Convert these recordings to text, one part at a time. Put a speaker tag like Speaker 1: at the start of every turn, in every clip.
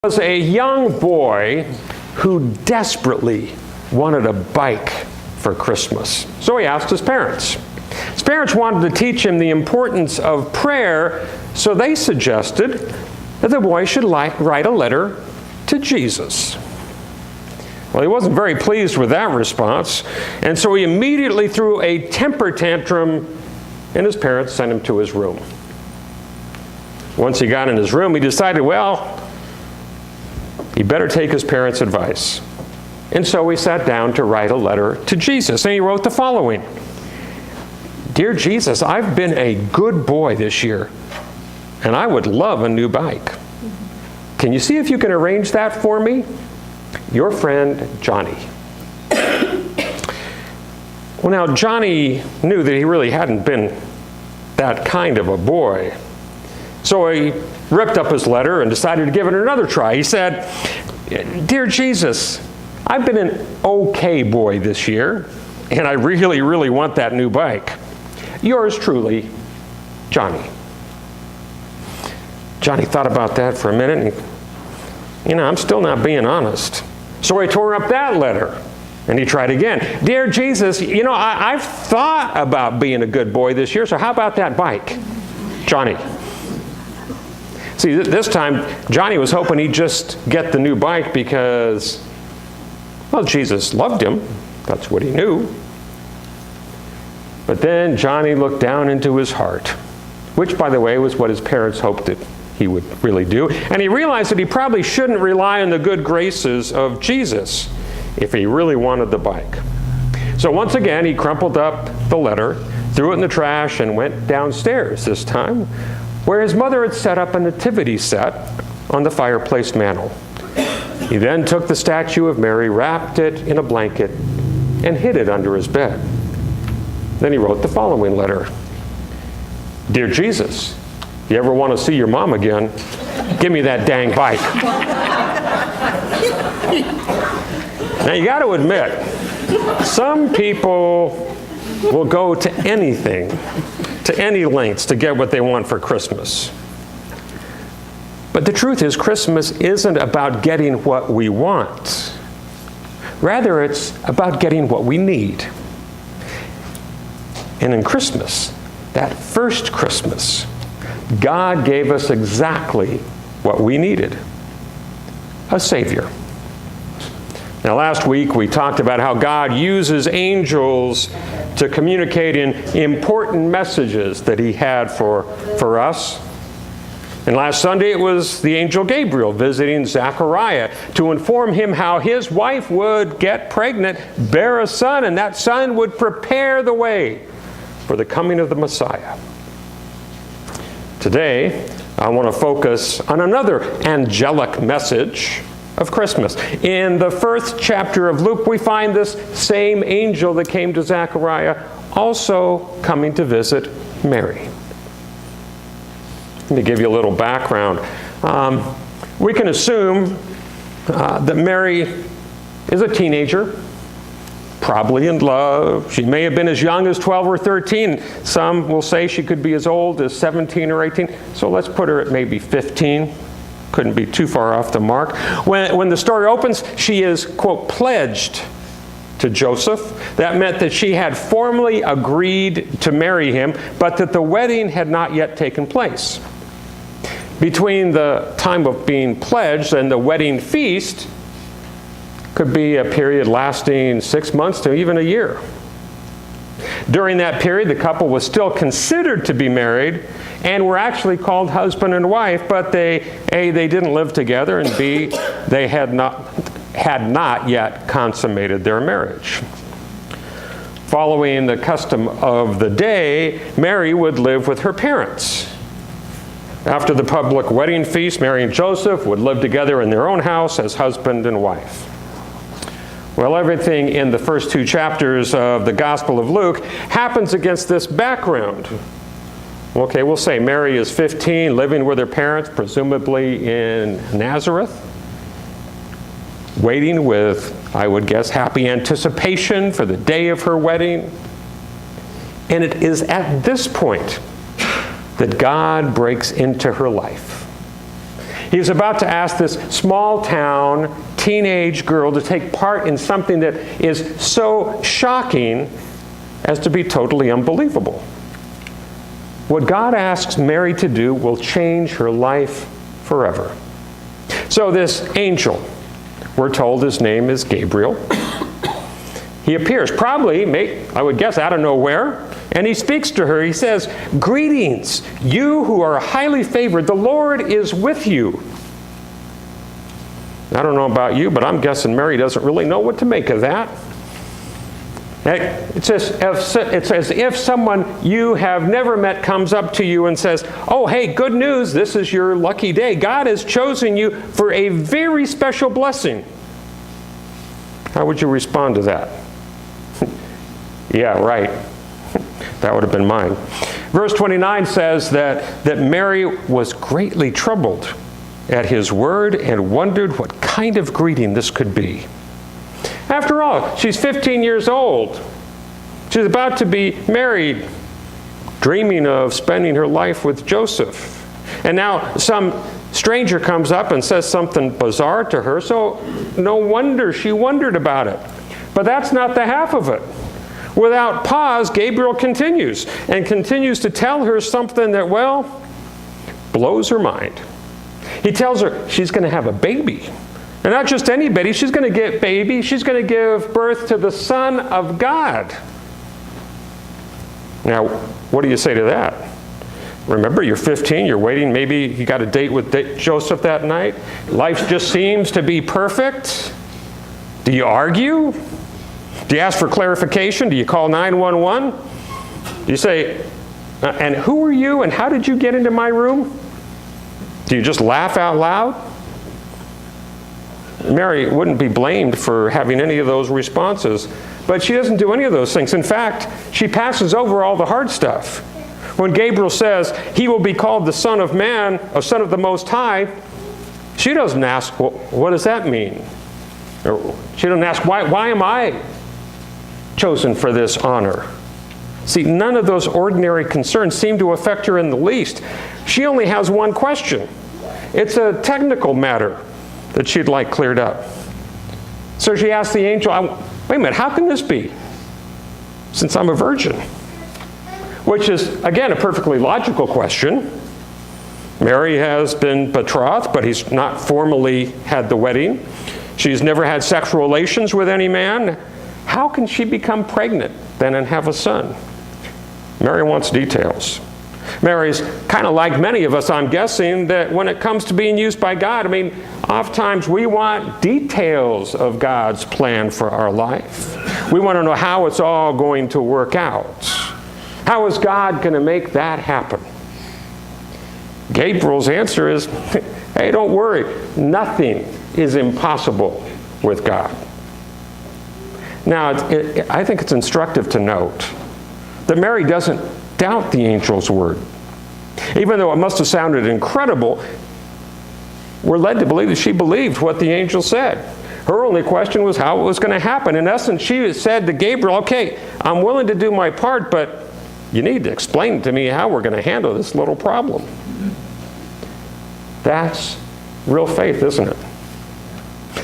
Speaker 1: Was a young boy who desperately wanted a bike for Christmas. So he asked his parents. His parents wanted to teach him the importance of prayer, so they suggested that the boy should write a letter to Jesus. Well, he wasn't very pleased with that response, and so he immediately threw a temper tantrum, and his parents sent him to his room. Once he got in his room, he decided, well, he better take his parents' advice. And so he sat down to write a letter to Jesus, and he wrote the following. Dear Jesus, I've been a good boy this year, and I would love a new bike. Can you see if you can arrange that for me? Your friend, Johnny. Well, now, Johnny knew that he really hadn't been that kind of a boy. So he ripped up his letter and decided to give it another try. He said, Dear Jesus, I've been an okay boy this year, and I really, really want that new bike. Yours truly, Johnny. Johnny thought about that for a minute, and I'm still not being honest. So he tore up that letter, and he tried again. Dear Jesus, I've thought about being a good boy this year, so how about that bike? Johnny. See, this time, Johnny was hoping he'd just get the new bike because, well, Jesus loved him. That's what he knew. But then Johnny looked down into his heart, which, by the way, was what his parents hoped that he would really do. And he realized that he probably shouldn't rely on the good graces of Jesus if he really wanted the bike. So once again, he crumpled up the letter, threw it in the trash, and went downstairs this time, where his mother had set up a nativity set on the fireplace mantel. He then took the statue of Mary, wrapped it in a blanket, and hid it under his bed. Then he wrote the following letter. Dear Jesus, if you ever want to see your mom again, give me that dang bike. Now you got to admit, some people will go to anything, to any lengths to get what they want for Christmas. But the truth is, Christmas isn't about getting what we want. Rather, it's about getting what we need. And in Christmas, that first Christmas, God gave us exactly what we needed: a Savior. Now, last week we talked about how God uses angels to communicate important messages that He had for us. And last Sunday it was the angel Gabriel visiting Zechariah to inform him how his wife would get pregnant, bear a son, and that son would prepare the way for the coming of the Messiah. Today, I want to focus on another angelic message of Christmas. In the first chapter of Luke, we find this same angel that came to Zechariah also coming to visit Mary. Let me give you a little background. We can assume that Mary is a teenager, probably in love. She may have been as young as 12 or 13. Some will say she could be as old as 17 or 18. So let's put her at maybe 15. Couldn't be too far off the mark. When the story opens, she is, quote, pledged to Joseph. That meant that she had formally agreed to marry him, but that the wedding had not yet taken place. Between the time of being pledged and the wedding feast could be a period lasting 6 months to even a year. During that period, the couple was still considered to be married and were actually called husband and wife, but A, they didn't live together, and B, they had not yet consummated their marriage. Following the custom of the day, Mary would live with her parents. After the public wedding feast, Mary and Joseph would live together in their own house as husband and wife. Well, everything in the first two chapters of the Gospel of Luke happens against this background. Okay, we'll say Mary is 15, living with her parents, presumably in Nazareth, waiting with, I would guess, happy anticipation for the day of her wedding. And it is at this point that God breaks into her life. He's about to ask this small town teenage girl to take part in something that is so shocking as to be totally unbelievable. What God asks Mary to do will change her life forever. So this angel, we're told his name is Gabriel. He appears, probably, I would guess, out of nowhere, and he speaks to her. He says, "Greetings, you who are highly favored. The Lord is with you." I don't know about you, but I'm guessing Mary doesn't really know what to make of that. It's as if someone you have never met comes up to you and says, "Oh, hey, good news, this is your lucky day. God has chosen you for a very special blessing." How would you respond to that? Yeah, right. That would have been mine. Verse 29 says that Mary was greatly troubled at his word and wondered what kind of greeting this could be. After all, she's 15 years old. She's about to be married, dreaming of spending her life with Joseph. And now some stranger comes up and says something bizarre to her, so no wonder she wondered about it. But that's not the half of it. Without pause, Gabriel continues to tell her something that, well, blows her mind. He tells her she's going to have a baby. And not just any baby, she's going to get baby. She's going to give birth to the Son of God. Now, what do you say to that? Remember, you're 15, you're waiting, maybe you got a date with Joseph that night. Life just seems to be perfect. Do you argue? Do you ask for clarification? Do you call 911? Do you say, "And who are you and how did you get into my room?" Do you just laugh out loud? Mary wouldn't be blamed for having any of those responses, but she doesn't do any of those things. In fact, she passes over all the hard stuff. When Gabriel says, "He will be called the Son of Man, or Son of the Most High," she doesn't ask, "Well, what does that mean?" Or she doesn't ask, why am I chosen for this honor? See, none of those ordinary concerns seem to affect her in the least. She only has one question. It's a technical matter that she'd like cleared up. So she asks the angel, "Wait a minute, how can this be, since I'm a virgin?" Which is, again, a perfectly logical question. Mary has been betrothed, but he's not formally had the wedding. She's never had sexual relations with any man. How can she become pregnant then and have a son? Mary wants details. Mary's kind of like many of us, I'm guessing, that when it comes to being used by God, oftentimes we want details of God's plan for our life. We want to know how it's all going to work out. How is God going to make that happen? Gabriel's answer is, hey, don't worry. Nothing is impossible with God. Now, I think it's instructive to note that Mary doesn't doubt the angel's word. Even though it must have sounded incredible, we're led to believe that she believed what the angel said. Her only question was how it was going to happen. In essence, she said to Gabriel, "Okay, I'm willing to do my part, but you need to explain to me how we're going to handle this little problem." That's real faith, isn't it?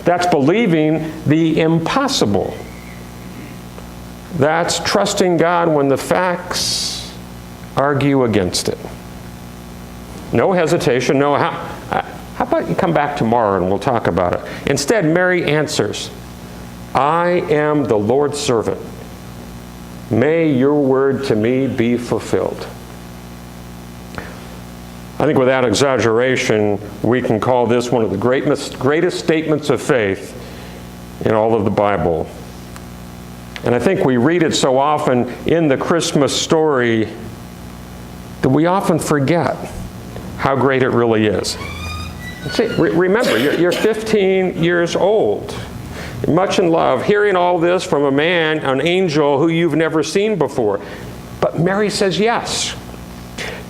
Speaker 1: That's believing the impossible. That's trusting God when the facts argue against it. No hesitation, no how about you come back tomorrow and we'll talk about it. Instead, Mary answers, "I am the Lord's servant. May your word to me be fulfilled." I think without exaggeration, we can call this one of the greatest statements of faith in all of the Bible. And I think we read it so often in the Christmas story that we often forget how great it really is. See, remember, you're 15 years old, much in love, hearing all this from a man, an angel who you've never seen before. But Mary says yes.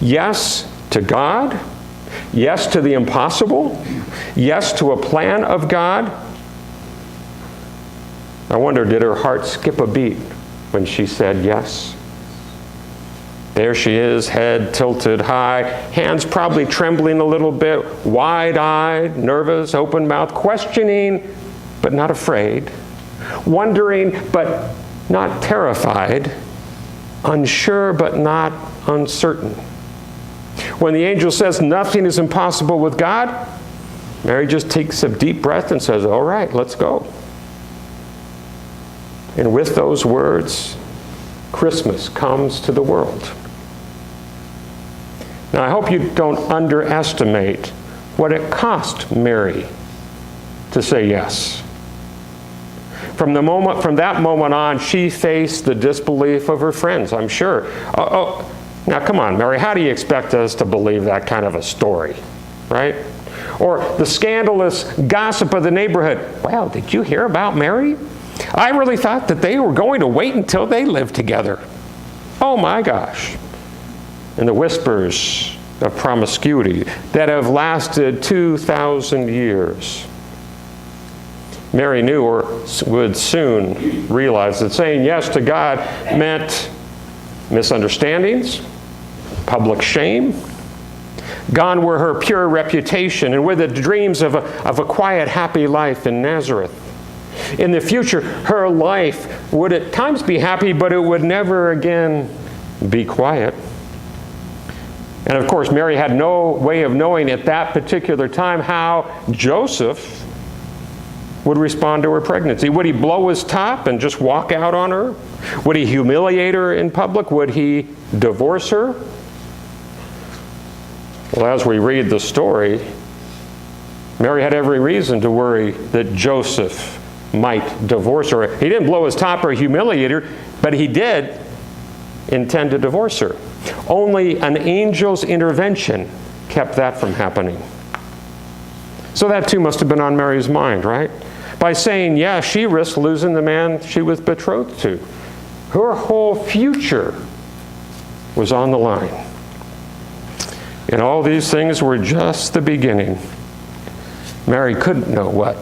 Speaker 1: Yes to God. Yes to the impossible. Yes to a plan of God. I wonder, did her heart skip a beat when she said yes? There she is, head tilted high, hands probably trembling a little bit, wide-eyed, nervous, open-mouthed, questioning, but not afraid, wondering, but not terrified, unsure, but not uncertain. When the angel says nothing is impossible with God, Mary just takes a deep breath and says, all right, let's go. And with those words, Christmas comes to the world. Now, I hope you don't underestimate what it cost Mary to say yes. From that moment on, she faced the disbelief of her friends, I'm sure. Now come on, Mary, how do you expect us to believe that kind of a story, right? Or the scandalous gossip of the neighborhood. Well, did you hear about Mary? I really thought that they were going to wait until they lived together. Oh my gosh. And the whispers of promiscuity that have lasted 2,000 years. Mary knew or would soon realize that saying yes to God meant misunderstandings, public shame. Gone were her pure reputation and with the dreams of a quiet, happy life in Nazareth. In the future, her life would at times be happy, but it would never again be quiet. And of course, Mary had no way of knowing at that particular time how Joseph would respond to her pregnancy. Would he blow his top and just walk out on her? Would he humiliate her in public? Would he divorce her? Well, as we read the story, Mary had every reason to worry that Joseph might divorce her. He didn't blow his top or humiliate her, but he did intend to divorce her. Only an angel's intervention kept that from happening. So that too must have been on Mary's mind, right? By saying yes, she risked losing the man she was betrothed to. Her whole future was on the line. And all these things were just the beginning. Mary couldn't know what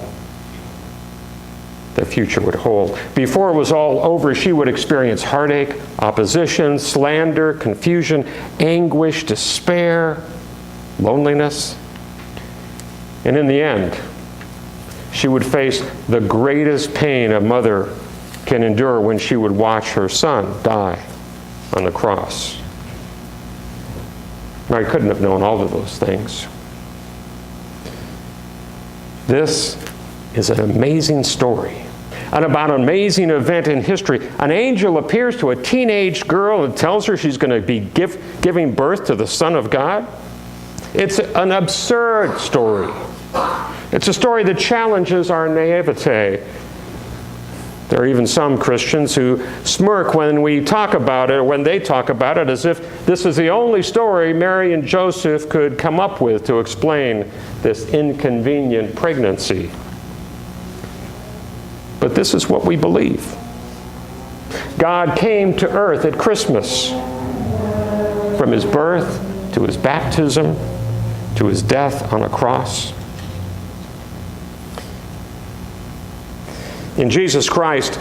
Speaker 1: the future would hold. Before it was all over, she would experience heartache, opposition, slander, confusion, anguish, despair, loneliness. And in the end, she would face the greatest pain a mother can endure when she would watch her son die on the cross. Mary couldn't have known all of those things. This is an amazing story, and about an amazing event in history. An angel appears to a teenage girl and tells her she's going to be giving birth to the Son of God. It's an absurd story. It's a story that challenges our naivete. There are even some Christians who smirk when we talk about it, or when they talk about it, as if this is the only story Mary and Joseph could come up with to explain this inconvenient pregnancy. But this is what we believe. God came to earth at Christmas. From his birth to his baptism to his death on a cross. In Jesus Christ,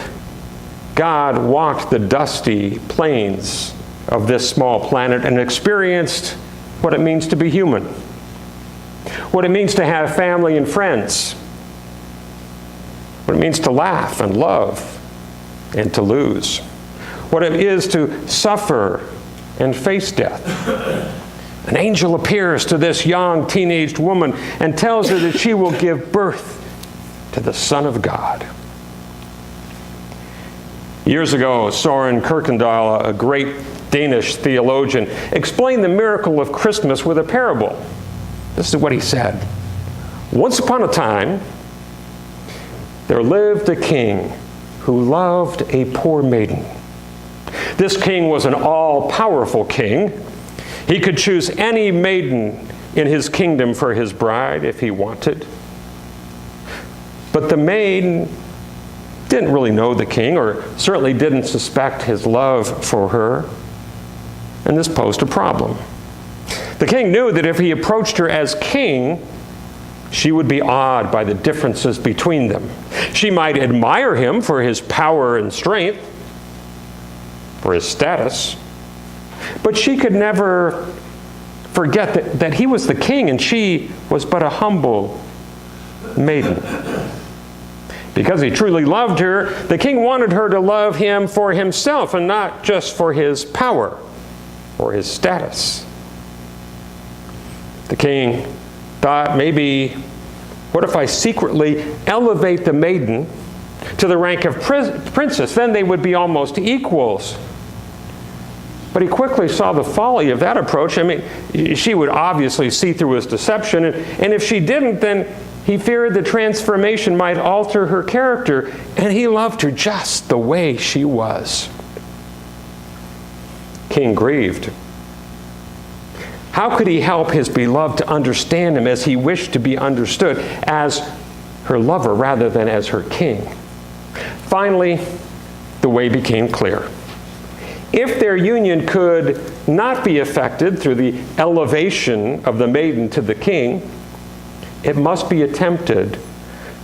Speaker 1: God walked the dusty plains of this small planet and experienced what it means to be human, what it means to have family and friends, what it means to laugh and love and to lose, what it is to suffer and face death. An angel appears to this young teenaged woman and tells her that she will give birth to the Son of God. Years ago, Søren Kierkegaard, a great Danish theologian, explained the miracle of Christmas with a parable. This is what he said. Once upon a time, there lived a king who loved a poor maiden. This king was an all-powerful king. He could choose any maiden in his kingdom for his bride if he wanted. But the maiden didn't really know the king, or certainly didn't suspect his love for her, and this posed a problem. The king knew that if he approached her as king, she would be awed by the differences between them. She might admire him for his power and strength, for his status, But she could never forget that he was the king and she was but a humble maiden. Because he truly loved her, the king wanted her to love him for himself and not just for his power or his status. The king thought, maybe, what if I secretly elevate the maiden to the rank of princess? Then they would be almost equals. But he quickly saw the folly of that approach. I mean, she would obviously see through his deception, and if she didn't, then he feared the transformation might alter her character, and he loved her just the way she was. King grieved. How could he help his beloved to understand him as he wished to be understood, as her lover rather than as her king? Finally, the way became clear. If their union could not be effected through the elevation of the maiden to the king, it must be attempted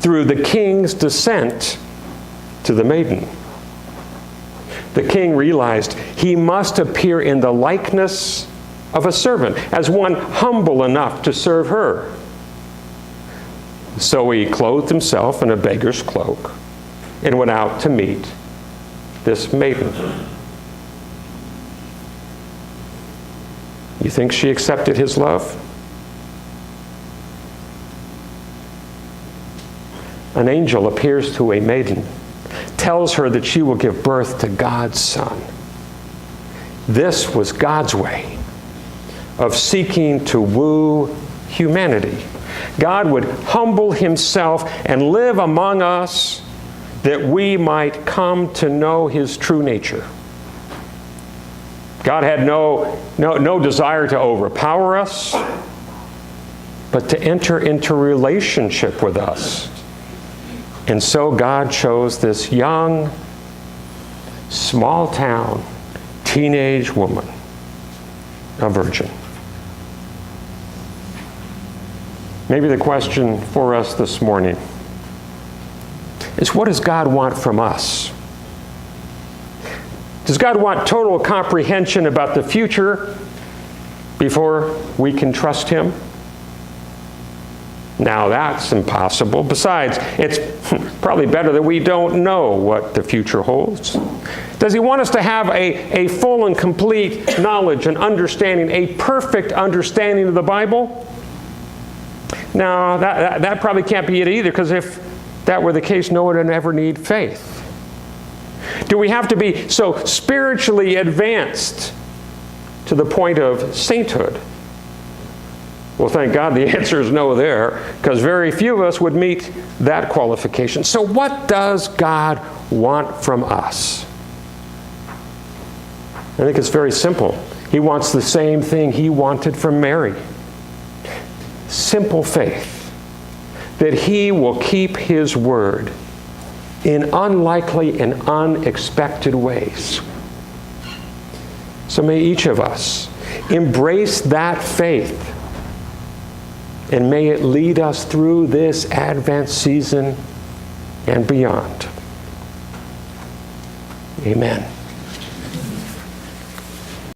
Speaker 1: through the king's descent to the maiden. The king realized he must appear in the likeness of a servant, as one humble enough to serve her. So he clothed himself in a beggar's cloak and went out to meet this maiden. You think she accepted his love? An angel appears to a maiden, tells her that she will give birth to God's son. This was God's way of seeking to woo humanity. God would humble himself and live among us that we might come to know his true nature. God had no desire to overpower us, but to enter into relationship with us. And so God chose this young, small-town, teenage woman, a virgin. Maybe the question for us this morning is, what does God want from us? Does God want total comprehension about the future before we can trust him? Now that's impossible. Besides, it's probably better that we don't know what the future holds. Does he want us to have a full and complete knowledge and understanding, a perfect understanding of the Bible? No, that probably can't be it either, because if that were the case, no one would ever need faith. Do we have to be so spiritually advanced to the point of sainthood? Well, thank God the answer is no there, because very few of us would meet that qualification. So what does God want from us? I think it's very simple. He wants the same thing he wanted from Mary. Simple faith that he will keep his word in unlikely and unexpected ways. So may each of us embrace that faith, and may it lead us through this Advent season and beyond. Amen.